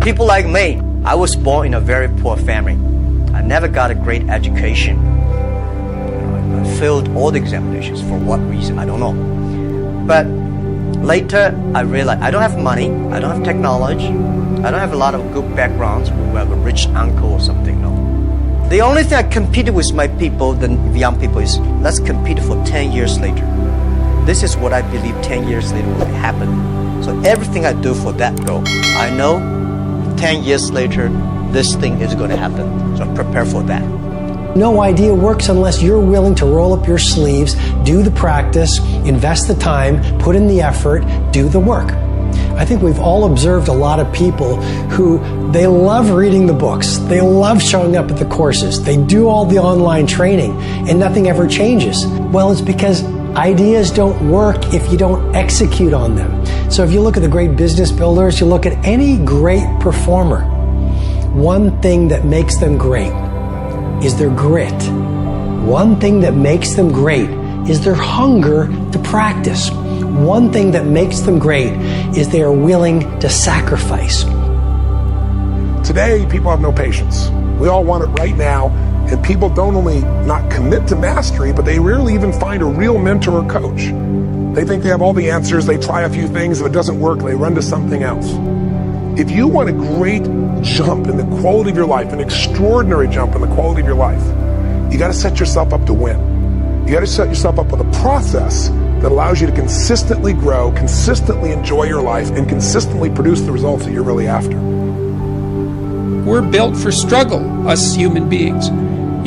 People like me, I was born in a very poor family. I never got a great education. I failed all the examinations. For what reason? I don't know. But later, I realized I don't have money, I don't have technology, I don't have a lot of good backgrounds. We have a rich uncle or something, no. The only thing I competed with my people, the young people, is let's compete for 10 years later. This is what I believe 10 years later will happen. So everything I do for that goal, I know 10 years later, this thing is going to happen. So prepare for that. No idea works unless you're willing to roll up your sleeves, do the practice, invest the time, put in the effort, do the work. I think we've all observed a lot of people who they love reading the books, they love showing up at the courses, they do all the online training, and nothing ever changes. Well, it's because ideas don't work if you don't execute on them. So if you look at the great business builders, you look at any great performer, one thing that makes them great is their grit. One thing that makes them great is their hunger to practice. One thing that makes them great is they are willing to sacrifice. Today, people have no patience. We all want it right now, and people don't only not commit to mastery, but they rarely even find a real mentor or coach. They think they have all the answers, they try a few things, if it doesn't work, they run to something else. If you want a great jump in the quality of your life, an extraordinary jump in the quality of your life, you got to set yourself up to win. You got to set yourself up with a process that allows you to consistently grow, consistently enjoy your life, and consistently produce the results that you're really after. We're built for struggle, us human beings.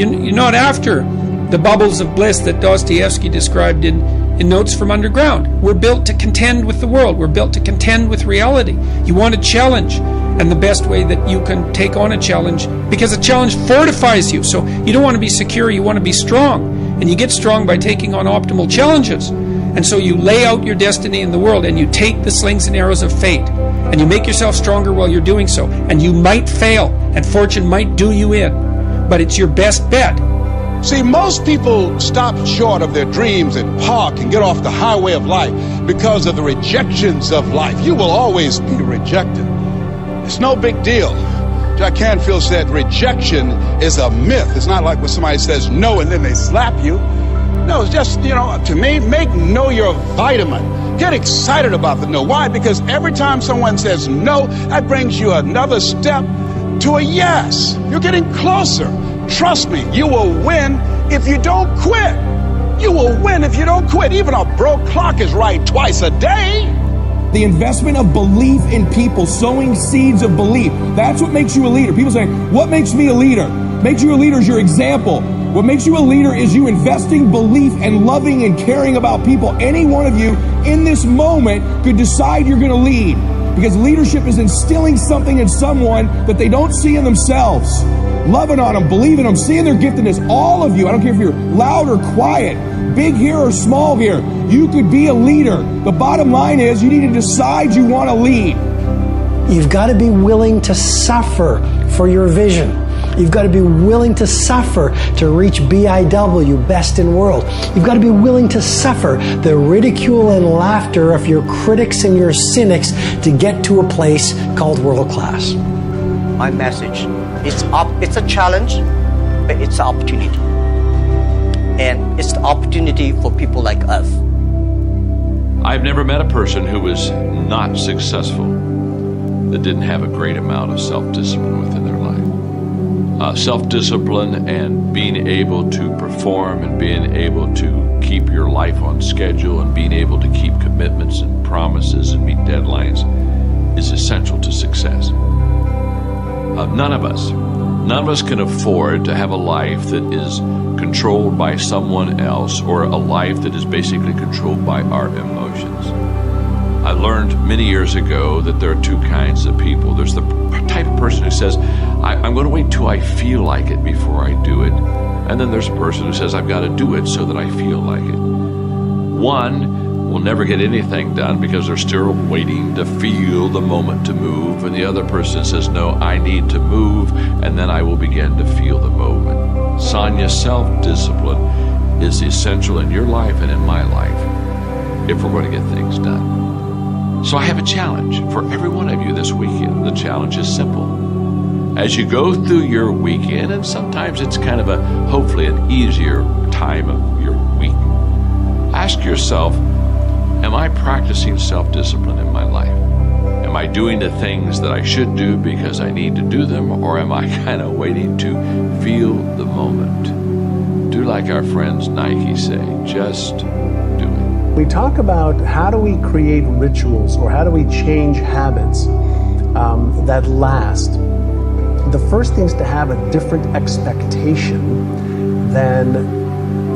You're not after the bubbles of bliss that Dostoevsky described in Notes from Underground. We're built to contend with the world. We're built to contend with reality. You want a challenge, and the best way that you can take on a challenge, because a challenge fortifies you. So you don't want to be secure, you want to be strong. And you get strong by taking on optimal challenges. And so you lay out your destiny in the world, and you take the slings and arrows of fate, and you make yourself stronger while you're doing so. And you might fail, and fortune might do you in, but it's your best bet. See, most people stop short of their dreams and park and get off the highway of life because of the rejections of life. You will always be rejected. It's no big deal. Jack Canfield said rejection is a myth. It's not like when somebody says no and then they slap you. No, it's just, to me, make no your vitamin. Get excited about the no. Why? Because every time someone says no, that brings you another step to a yes. You're getting closer. Trust me, you will win if you don't quit. You will win if you don't quit. Even a broke clock is right twice a day. The investment of belief in people, sowing seeds of belief. That's what makes you a leader. People say, what makes me a leader? Makes you a leader is your example. What makes you a leader is you investing belief and loving and caring about people. Any one of you in this moment could decide you're going to lead, because leadership is instilling something in someone that they don't see in themselves. Loving on them, believing them, seeing their giftedness. All of you, I don't care if you're loud or quiet, big here or small here, you could be a leader. The bottom line is you need to decide you want to lead. You've got to be willing to suffer for your vision. You've got to be willing to suffer to reach BIW, best in world. You've got to be willing to suffer the ridicule and laughter of your critics and your cynics to get to a place called world class. My message, it's a challenge, but it's an opportunity. And it's the opportunity for people like us. I've never met a person who was not successful that didn't have a great amount of self-discipline within their life. Self-discipline and being able to perform and being able to keep your life on schedule and being able to keep commitments and promises and meet deadlines is essential to success. None of us can afford to have a life that is controlled by someone else, or a life that is basically controlled by our emotions. I learned many years ago that there are two kinds of people. There's the type of person who says, I'm going to wait till I feel like it before I do it. And then there's a person who says, I've got to do it so that I feel like it. One will never get anything done because they're still waiting to feel the moment to move. And the other person says, no, I need to move, and then I will begin to feel the moment. Sonia, self-discipline is essential in your life and in my life if we're going to get things done. So I have a challenge for every one of you this weekend. The challenge is simple. As you go through your weekend, and sometimes it's kind of hopefully an easier time of your week, ask yourself, am I practicing self-discipline in my life? Am I doing the things that I should do because I need to do them, or am I kind of waiting to feel the moment? Do like our friends Nike say, just do it. We talk about how do we create rituals or how do we change habits that last. The first thing is to have a different expectation than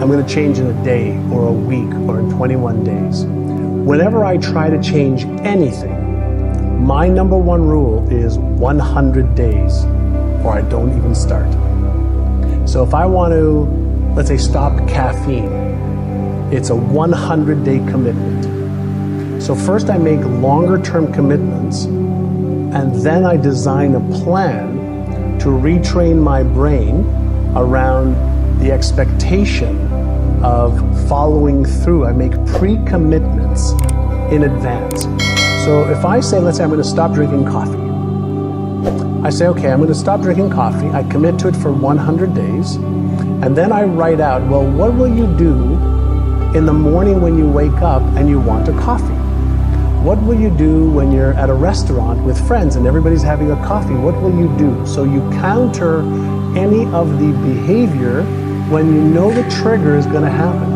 I'm going to change in a day or a week or in 21 days. Whenever I try to change anything, my number one rule is 100 days or I don't even start. So if I want to, let's say, stop caffeine, it's a 100-day commitment. So first I make longer-term commitments, and then I design a plan to retrain my brain around the expectation of following through. I make pre-commitments in advance. So if I say, let's say I'm going to stop drinking coffee. I say, okay, I'm going to stop drinking coffee. I commit to it for 100 days. And then I write out, well, what will you do in the morning when you wake up and you want a coffee? What will you do when you're at a restaurant with friends and everybody's having a coffee? What will you do? So you counter any of the behavior when you know the trigger is going to happen.